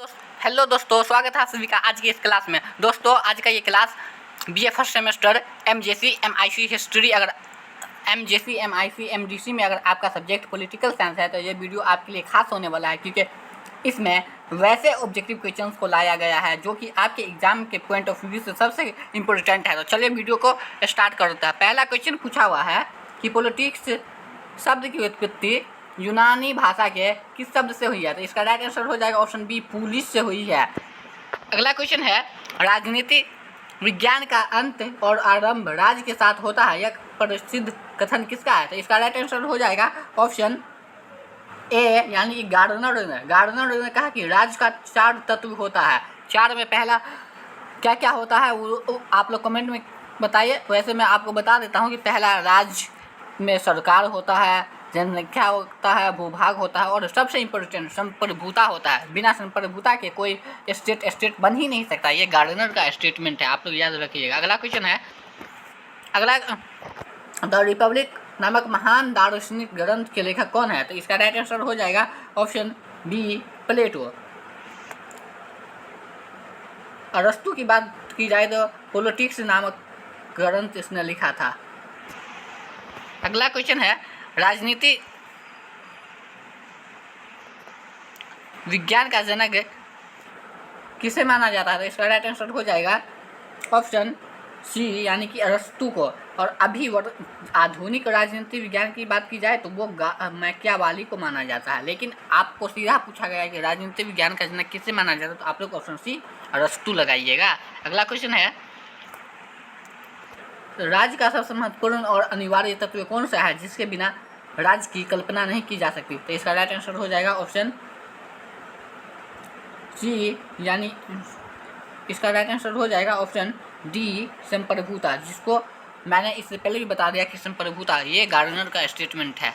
Hello दोस्तों, स्वागत है आप सभी का आज की इस क्लास में। दोस्तों, आज का ये class BA first semester MJC MIC history अगर एमजेसी एमआईसी एमडीसी में अगर आपका सब्जेक्ट पॉलिटिकल साइंस है तो ये वीडियो आपके लिए खास होने वाला है, क्योंकि इसमें वैसे ऑब्जेक्टिव क्वेश्चंस को लाया गया है जो कि आपके एग्जाम के पॉइंट ऑफ व्यू से सबसे इम्पोर्टेंट है। तो चलिए वीडियो को स्टार्ट करते हैं। पहला क्वेश्चन पूछा हुआ है कि पॉलिटिक्स शब्द की उत्पत्ति यूनानी भाषा के किस शब्द से हुई है? तो इसका राइट आंसर हो जाएगा ऑप्शन बी, पुलिस से हुई है। अगला क्वेश्चन है, राजनीति विज्ञान का अंत और आरंभ राज्य के साथ होता है, यह प्रसिद्ध कथन किसका है? तो इसका राइट आंसर हो जाएगा ऑप्शन ए, यानी कि गार्डनर ने। गार्डनर ने कहा कि राज्य का 4 तत्व होता है। 4 में पहला क्या क्या होता है वो आप लोग कमेंट में बताइए। वैसे मैं आपको बता देता हूँ कि पहला राज्य में सरकार होता है, जनसंख्या होता है, भूभाग होता है और सबसे इम्पोर्टेंट संप्रभुता होता है। बिना संप्रभुता के कोई स्टेट बन ही नहीं सकता। ये गार्डनर का स्टेटमेंट है, आप लोग याद रखिएगा। अगला क्वेश्चन है, द रिपब्लिक नामक महान दार्शनिक ग्रंथ के लेखक कौन है? तो इसका राइट आंसर हो जाएगा ऑप्शन बी, प्लेटो। अरस्तु की बात की जाए तो पॉलिटिक्स नामक ग्रंथ इसने लिखा था। अगला क्वेश्चन है, राजनीति विज्ञान का जनक किसे माना जाता है? तो इसका राइट आंसर हो जाएगा ऑप्शन सी, यानी कि अरस्तु को। और अभी आधुनिक राजनीति विज्ञान की बात की जाए तो वो मैकियावेली को माना जाता है। लेकिन आपको सीधा पूछा गया है कि राजनीति विज्ञान का जनक किसे माना जाता है, तो आप लोग ऑप्शन सी अरस्तु लगाइएगा। अगला क्वेश्चन है, राज्य का सबसे महत्वपूर्ण और अनिवार्य तत्व कौन सा है जिसके बिना राज्य की कल्पना नहीं की जा सकती? तो इसका राइट आंसर हो जाएगा ऑप्शन सी, यानी इसका राइट आंसर हो जाएगा ऑप्शन डी, संप्रभुता, जिसको मैंने इससे पहले भी बता दिया कि संप्रभुता ये गार्डनर का स्टेटमेंट है।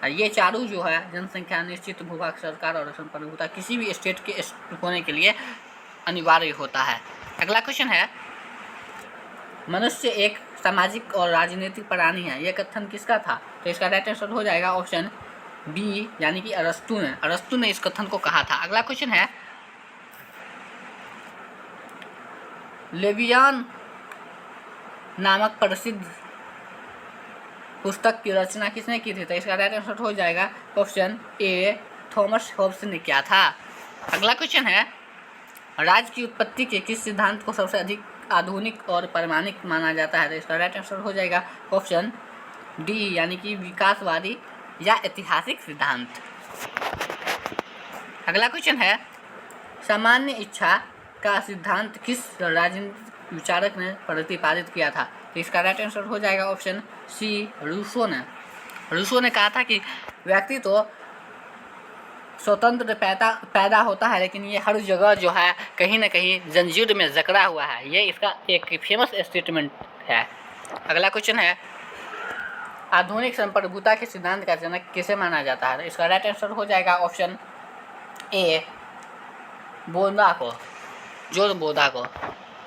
और ये चारों जो है, जनसंख्या, निश्चित भूभाग, सरकार और संप्रभुता, किसी भी स्टेट के होने के लिए अनिवार्य होता है। अगला क्वेश्चन है, मनुष्य एक सामाजिक और राजनीतिक प्राणी है, यह कथन किसका था? तो इसका राइट आंसर हो जाएगा ऑप्शन बी, यानी कि अरस्तु ने इस कथन को कहा था। अगला क्वेश्चन है, लेवियान नामक प्रसिद्ध पुस्तक की रचना किसने की थी? तो इसका राइट आंसर हो जाएगा ऑप्शन ए, थॉमस हॉब्स ने किया था। अगला क्वेश्चन है, राज्य की उत्पत्ति के किस सिद्धांत को सबसे अधिक आधुनिक और प्रामाणिक माना जाता है? तो इसका राइट आंसर हो जाएगा ऑप्शन डी, यानी कि विकासवादी या ऐतिहासिक सिद्धांत। अगला क्वेश्चन है, सामान्य इच्छा का सिद्धांत किस राजनीतिक विचारक ने प्रतिपादित किया था? तो इसका राइट आंसर हो जाएगा ऑप्शन सी, रूसो ने कहा था कि व्यक्ति तो स्वतंत्र पैदा होता है, लेकिन ये हर जगह जो है कहीं ना कहीं जंजीर में जकड़ा हुआ है। ये इसका एक फेमस स्टेटमेंट है। अगला क्वेश्चन है, आधुनिक संप्रभुता के सिद्धांत का जनक किसे माना जाता है? इसका राइट आंसर हो जाएगा ऑप्शन ए, जॉन बोधा को।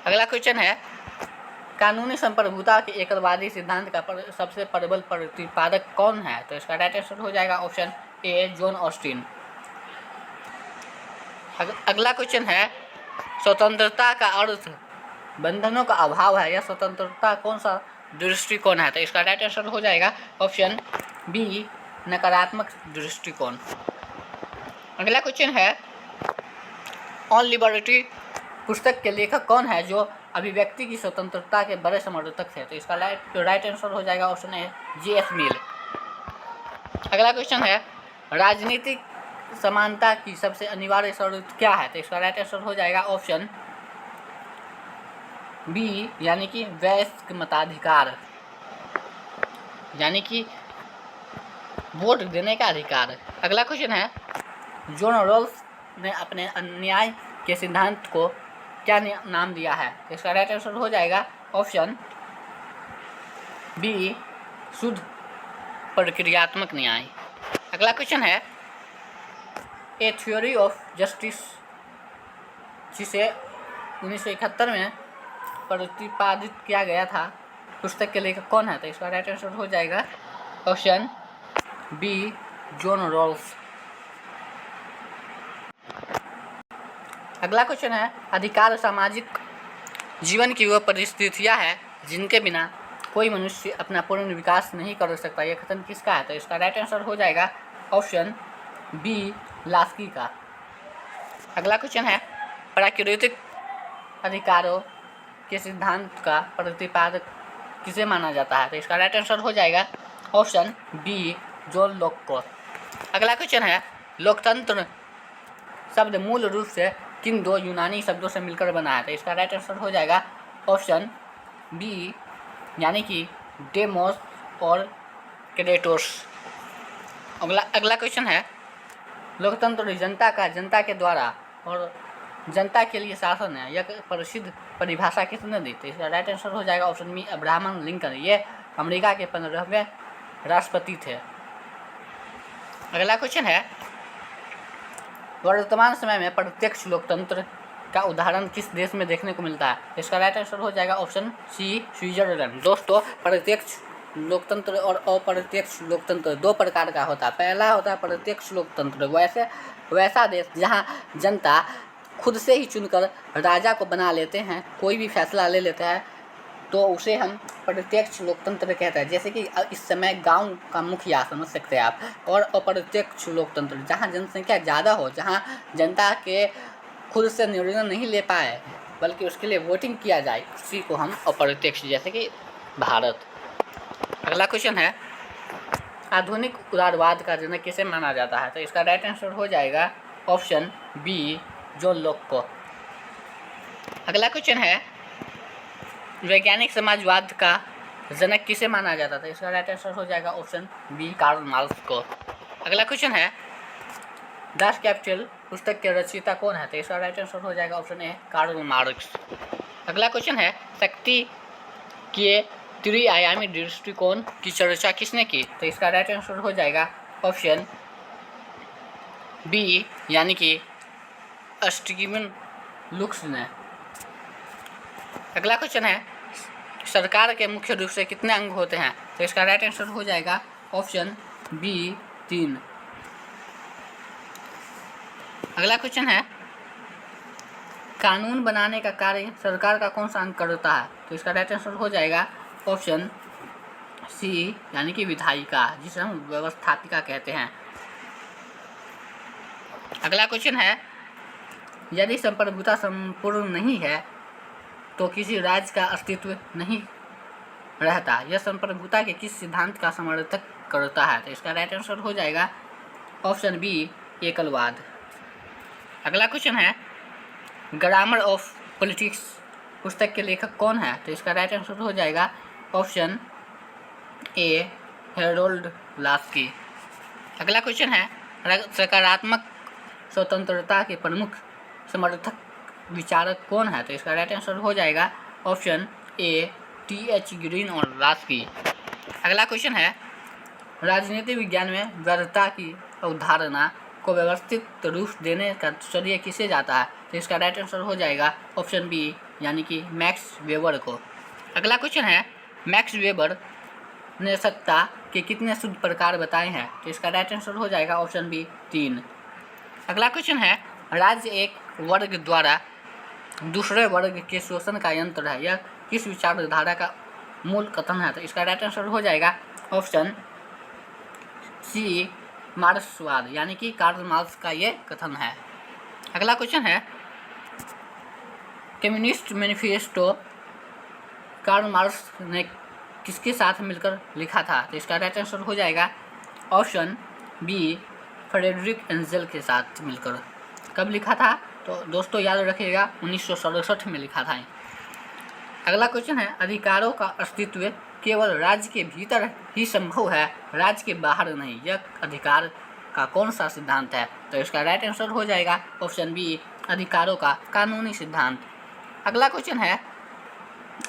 अगला क्वेश्चन है, कानूनी संप्रभुता के एकलवादी सिद्धांत का सबसे प्रबल प्रतिपादक कौन है? तो इसका राइट आंसर हो जाएगा ऑप्शन ए, जॉन ऑस्टिन। अगला क्वेश्चन है, स्वतंत्रता का अर्थ बंधनों का अभाव है, यह स्वतंत्रता कौन सा दृष्टिकोण है? तो इसका राइट आंसर हो जाएगा ऑप्शन बी, नकारात्मक दृष्टिकोण। अगला क्वेश्चन है, ऑन लिबर्टी पुस्तक के लेखक कौन है जो अभिव्यक्ति की स्वतंत्रता के बड़े समर्थक थे? तो इसका राइट आंसर हो जाएगा ऑप्शन ए, जे.एस. मिल। अगला क्वेश्चन है, राजनीतिक समानता की सबसे अनिवार्य शर्त क्या है? तो इसका राइट आंसर हो जाएगा ऑप्शन बी, यानी कि वयस्क मताधिकार, यानी कि वोट देने का अधिकार। अगला क्वेश्चन है, जॉन रॉल्स ने अपने अन्याय के सिद्धांत को क्या नाम दिया है? तो इसका राइट आंसर हो जाएगा ऑप्शन बी, शुद्ध प्रक्रियात्मक न्याय। अगला क्वेश्चन है, ए थ्योरी ऑफ जस्टिस, जिसे 1971 में प्रतिपादित किया गया था, पुस्तक के लेखक कौन है? तो इसका राइट आंसर हो जाएगा ऑप्शन बी, जॉन रॉल्स। अगला क्वेश्चन है, अधिकार सामाजिक जीवन की वो परिस्थितियाँ हैं जिनके बिना कोई मनुष्य अपना पूर्ण विकास नहीं कर सकता। यह कथन किसका है? तो इसका राइट आंसर हो जाएगा ऑप्शन बी, लास्की का। अगला क्वेश्चन है, प्राकृतिक अधिकारों के सिद्धांत का प्रतिपादक किसे माना जाता है? तो इसका राइट आंसर हो जाएगा ऑप्शन बी, जॉन लॉक को। अगला क्वेश्चन है, लोकतंत्र शब्द मूल रूप से किन दो यूनानी शब्दों से मिलकर बना है? तो इसका राइट आंसर हो जाएगा ऑप्शन बी, यानी कि डेमोस और क्रेटोस। अगला क्वेश्चन है, लोकतंत्र जनता के द्वारा और जनता के लिए शासन है, यह प्रसिद्ध परिभाषा किसने दी? तो इसका राइट आंसर हो जाएगा ऑप्शन बी, अब्राहम लिंकन। ये अमेरिका के 15वें राष्ट्रपति थे। अगला क्वेश्चन है, वर्तमान समय में प्रत्यक्ष लोकतंत्र का उदाहरण किस देश में देखने को मिलता है? इसका राइट आंसर हो जाएगा ऑप्शन सी, स्विट्जरलैंड। दोस्तों, प्रत्यक्ष लोकतंत्र और अप्रत्यक्ष लोकतंत्र दो प्रकार का होता है। पहला होता है प्रत्यक्ष लोकतंत्र, वैसा देश जहां जनता खुद से ही चुनकर राजा को बना लेते हैं, कोई भी फैसला ले लेता है, तो उसे हम प्रत्यक्ष लोकतंत्र कहते हैं। जैसे कि इस समय गांव का मुखिया समझ सकते हैं आप। और अप्रत्यक्ष लोकतंत्र जहां जनसंख्या ज़्यादा हो, जहां जनता के खुद से निर्णय नहीं ले पाए बल्कि उसके लिए वोटिंग किया जाए, उसी को हम अप्रत्यक्ष, जैसे कि भारत। अगला क्वेश्चन है, आधुनिक उदारवाद का जनक किसे माना जाता है? तो इसका राइट आंसर हो जाएगा ऑप्शन बी, जॉन लॉक को। अगला क्वेश्चन है, वैज्ञानिक समाजवाद का जनक किसे माना जाता था? इसका राइट आंसर हो जाएगा ऑप्शन बी, कार्ल मार्क्स को। अगला क्वेश्चन है, दास कैपिटल पुस्तक के रचयिता कौन है? तो इसका राइट आंसर हो जाएगा ऑप्शन ए, कार्ल मार्क्स। अगला क्वेश्चन है, शक्ति के त्रिआयामी दृष्टिकोण की चर्चा किसने की? तो इसका राइट आंसर हो जाएगा ऑप्शन बी, यानी कि स्टीवन लुक्स ने। अगला क्वेश्चन है, सरकार के मुख्य रूप से कितने अंग होते हैं? तो इसका राइट आंसर हो जाएगा ऑप्शन बी, 3। अगला क्वेश्चन है, कानून बनाने का कार्य सरकार का कौन सा अंग करता है? तो इसका राइट आंसर हो जाएगा ऑप्शन सी, यानी कि विधायिका, जिसे हम व्यवस्थापिका कहते हैं। अगला क्वेश्चन है, यदि संप्रभुता संपूर्ण नहीं है तो किसी राज्य का अस्तित्व नहीं रहता। यह संप्रभुता के किस सिद्धांत का समर्थक करता है? तो इसका राइट आंसर हो जाएगा ऑप्शन बी, एकलवाद। अगला क्वेश्चन है, ग्रामर ऑफ पॉलिटिक्स पुस्तक के लेखक कौन है? तो इसका राइट आंसर हो जाएगा ऑप्शन ए, हेरोल्ड लास्की। अगला क्वेश्चन है, सकारात्मक स्वतंत्रता के प्रमुख समर्थक विचारक कौन है? तो इसका राइट आंसर हो जाएगा ऑप्शन ए, टी.एच. ग्रीन और लास्की। अगला क्वेश्चन है, राजनीति विज्ञान में वैधता की अवधारणा को व्यवस्थित रूप देने का श्रेय किसे जाता है? तो इसका राइट आंसर हो जाएगा ऑप्शन बी, यानी कि मैक्स वेबर को। अगला क्वेश्चन है, मैक्स वेबर ने सत्ता के कितने शुद्ध प्रकार बताए हैं? तो इसका राइट आंसर हो जाएगा ऑप्शन बी, 3। अगला क्वेश्चन है, राज्य एक वर्ग द्वारा दूसरे वर्ग के शोषण का यंत्र है, यह किस विचारधारा का मूल कथन है? तो इसका राइट आंसर हो जाएगा ऑप्शन सी, मार्क्सवाद, यानी कि कार्ल मार्क्स का ये कथन है। अगला क्वेश्चन है, कम्युनिस्ट मैनिफेस्टो कार्ल मार्क्स ने किसके साथ मिलकर लिखा था? तो इसका राइट आंसर हो जाएगा ऑप्शन बी, फ्रेडरिक एंजल के साथ मिलकर। कब लिखा था? तो दोस्तों याद रखिएगा 1967 में लिखा था। अगला क्वेश्चन है, अधिकारों का अस्तित्व केवल राज्य के भीतर ही संभव है, राज्य के बाहर नहीं, यह अधिकार का कौन सा सिद्धांत है? तो इसका राइट आंसर हो जाएगा ऑप्शन बी, अधिकारों का कानूनी सिद्धांत। अगला क्वेश्चन है,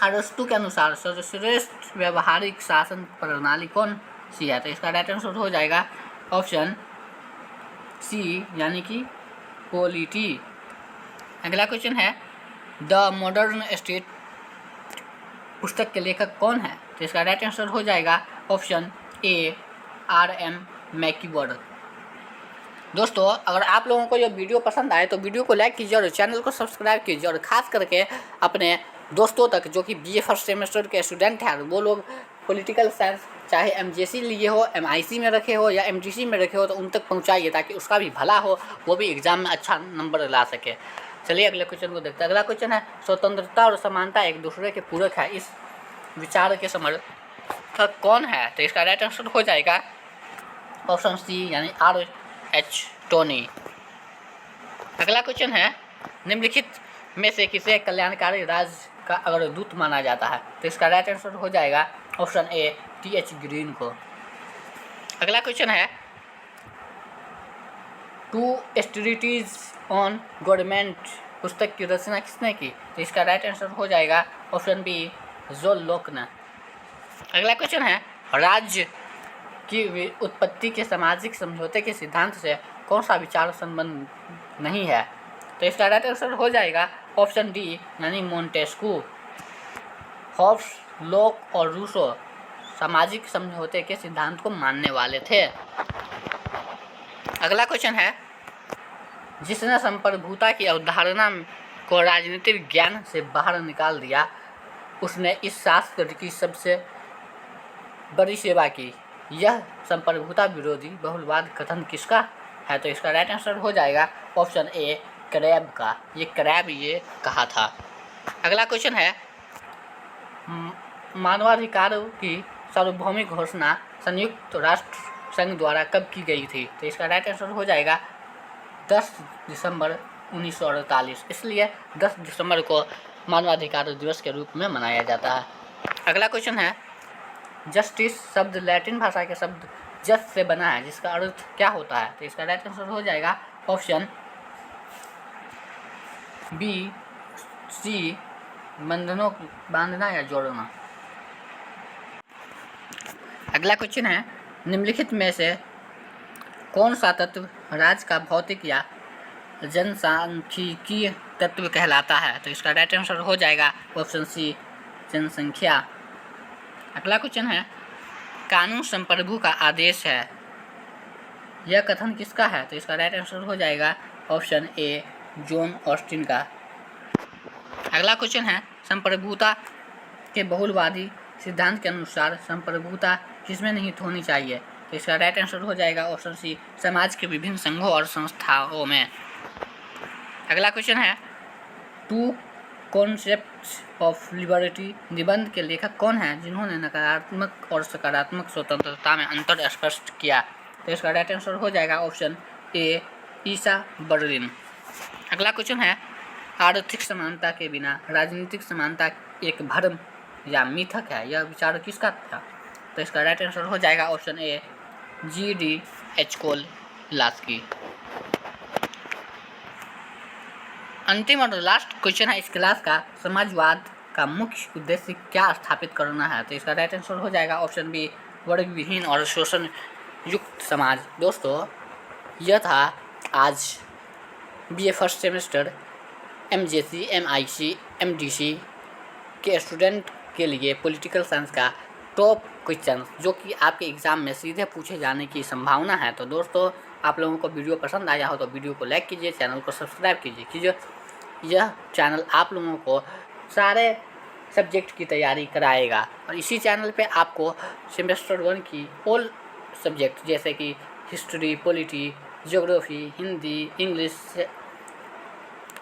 अरस्तु के अनुसार सर्वश्रेष्ठ व्यवहारिक शासन प्रणाली कौन सी है? तो इसका राइट आंसर हो जाएगा ऑप्शन सी, यानी कि पोलिटी। अगला क्वेश्चन है, द मॉडर्न स्टेट पुस्तक के लेखक कौन है? तो इसका राइट आंसर हो जाएगा ऑप्शन ए, R.M. मैकीवर्ड। दोस्तों अगर आप लोगों को ये वीडियो पसंद आए तो वीडियो को लाइक कीजिए और चैनल को सब्सक्राइब कीजिए, और ख़ास करके अपने दोस्तों तक जो कि बीए फर्स्ट सेमेस्टर के स्टूडेंट हैं, वो लोग पॉलिटिकल साइंस चाहे एमजेसी लिए हो, एमआईसी में रखे हो या एमडीसी में रखे हो, तो उन तक पहुंचाइए ताकि उसका भी भला हो, वो भी एग्ज़ाम में अच्छा नंबर ला सके। चलिए अगले क्वेश्चन को देखते हैं। अगला क्वेश्चन है, स्वतंत्रता और समानता एक दूसरे के पूरक है, इस विचार के समर्थक कौन है? तो इसका राइट आंसर हो जाएगा ऑप्शन सी यानी R.H. टोनी। अगला क्वेश्चन है, निम्नलिखित में से किसे कल्याणकारी राज्य का अगर दूत माना जाता है? तो इसका राइट आंसर हो जाएगा ऑप्शन ए T.H. ग्रीन को। अगला क्वेश्चन है, टू स्ट्रेटजीज ऑन गवर्नमेंट पुस्तक की रचना किसने की? तो इसका राइट आंसर हो जाएगा ऑप्शन बी जोल लोक ने। अगला क्वेश्चन है, राज्य की उत्पत्ति के सामाजिक समझौते के सिद्धांत से कौन सा विचार संबंध नहीं है? तो इसका राइट आंसर हो जाएगा ऑप्शन डी यानी मोंटेस्क्यू। हॉब्स, लोक और रूसो सामाजिक समझौते के सिद्धांत को मानने वाले थे। अगला क्वेश्चन है, जिसने संप्रभुता की अवधारणा को राजनीतिक ज्ञान से बाहर निकाल दिया, उसने इस शास्त्र की सबसे बड़ी सेवा की। यह संप्रभुता विरोधी बहुलवाद कथन किसका है? तो इसका राइट आंसर हो जाएगा ऑप्शन ए क्रैब का। ये क्रैब ये कहा था। अगला क्वेश्चन है, मानवाधिकारों की सार्वभौमिक घोषणा संयुक्त राष्ट्र संघ द्वारा कब की गई थी? तो इसका राइट आंसर हो जाएगा 10 दिसंबर 1948। इसलिए 10 दिसंबर को मानवाधिकार दिवस के रूप में मनाया जाता है। अगला क्वेश्चन है, जस्टिस शब्द लैटिन भाषा के शब्द जस्ट से बना है, जिसका अर्थ क्या होता है? तो इसका राइट आंसर हो जाएगा ऑप्शन बी सी बंधनों बांधना या जोड़ना। अगला क्वेश्चन है, निम्नलिखित में से कौन सा तत्व राज्य का भौतिक या जनसांख्यिकीय तत्व कहलाता है? तो इसका राइट आंसर हो जाएगा ऑप्शन सी जनसंख्या। अगला क्वेश्चन है, कानून संप्रभु का आदेश है, यह कथन किसका है? तो इसका राइट आंसर हो जाएगा ऑप्शन ए जॉन ऑस्टिन का। अगला क्वेश्चन है, संप्रभुता के बहुलवादी सिद्धांत के अनुसार संप्रभुता किसमें निहित होनी चाहिए? तो इसका राइट आंसर हो जाएगा ऑप्शन सी समाज के विभिन्न संघों और संस्थाओं में। अगला क्वेश्चन है, टू कॉन्सेप्ट्स ऑफ लिबर्टी निबंध के लेखक कौन हैं जिन्होंने नकारात्मक और सकारात्मक स्वतंत्रता में अंतर स्पष्ट किया? तो इसका राइट आंसर हो जाएगा ऑप्शन ए ईसा बर्लिन। अगला क्वेश्चन है, आर्थिक समानता के बिना राजनीतिक समानता एक भ्रम या मिथक है, यह विचार किसका था? तो इसका राइट आंसर हो जाएगा ऑप्शन ए G.D.H. कोलस्की। अंतिम और लास्ट क्वेश्चन है इस क्लास का, समाजवाद का मुख्य उद्देश्य क्या स्थापित करना है? तो इसका राइट आंसर हो जाएगा ऑप्शन बी वर्ग विहीन और शोषण युक्त समाज। दोस्तों यह था आज BA first semester MJC, MIC, MDC के स्टूडेंट के लिए पॉलिटिकल साइंस का टॉप क्वेश्चन जो कि आपके एग्ज़ाम में सीधे पूछे जाने की संभावना है। तो दोस्तों आप लोगों को वीडियो पसंद आया हो तो वीडियो को लाइक कीजिए, चैनल को सब्सक्राइब कीजिए। यह चैनल आप लोगों को सारे सब्जेक्ट की तैयारी कराएगा और इसी चैनल पे आपको सेमेस्टर 1 की ऑल सब्जेक्ट जैसे कि history, polity, geography, Hindi, English,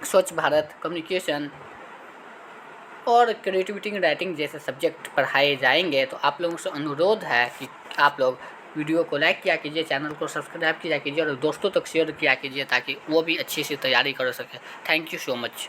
स्वच्छ भारत, कम्युनिकेशन और क्रिएटिविटी राइटिंग जैसे सब्जेक्ट पढ़ाए जाएंगे। तो आप लोगों से अनुरोध है कि आप लोग वीडियो को लाइक किया कीजिए, चैनल को सब्सक्राइब किया कीजिए और दोस्तों तक शेयर किया कीजिए ताकि वो भी अच्छी सी तैयारी कर सके। Thank you so much.